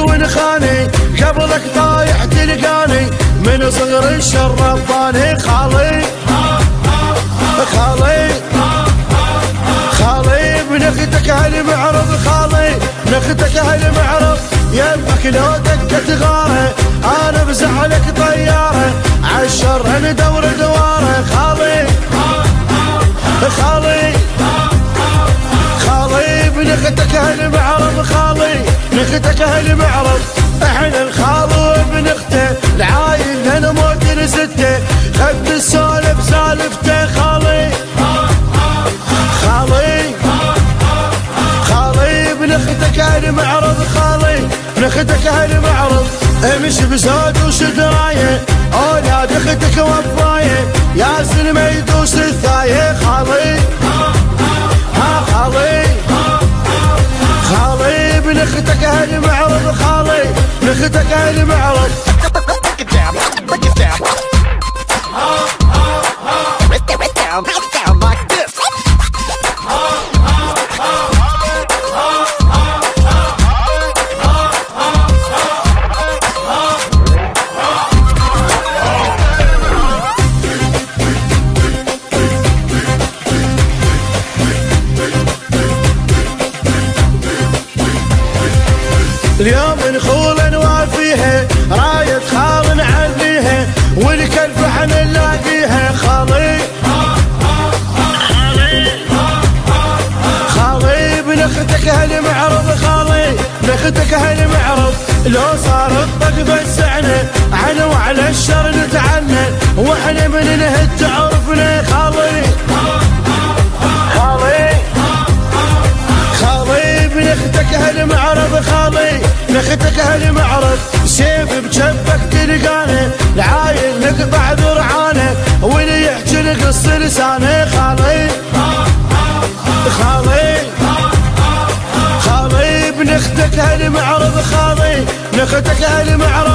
ونخاني قبلك طايح تلقاني من صغر الشر رباني خالي خالي خالي بنختك هالمعرض خالي نختك هالمعرض يمك لو دقت غاره انا بزعلك طياره عالشر ندور دواره خالي خالي خالي بنختك هالمعرض خالي نختك هالمعرض احنا الخال وبنخته العايل نموت نسته خد السولف سالفته خالي خالي خالي بنختك هالمعرض خالي نختك هالمعرض امشي بزود وشدرايه اولاد اختك وفايه يا زلمه يدوس الثايه خالي ها خالي خالي بنختك هالمعرض خالي نختك هالمعرض اليوم نخول نوافيها راية خال نعليها والكلف احنا نلاقيها خالي خالي بنختك هالمعرض خالي نختك هالمعرض لو صار الطق بسعنا عنا وعلى الشر نتعنى واحنا من نهد تعرفنا خالي خالي خالي بنختك هالمعرض خالي نختك هالمعرض سيف بجبك تلقانه العايل نقطع ذرعانه واللي يحكي نقص لسانه خالي خالي خالي بنختك هالمعرض خالي نختك هالمعرض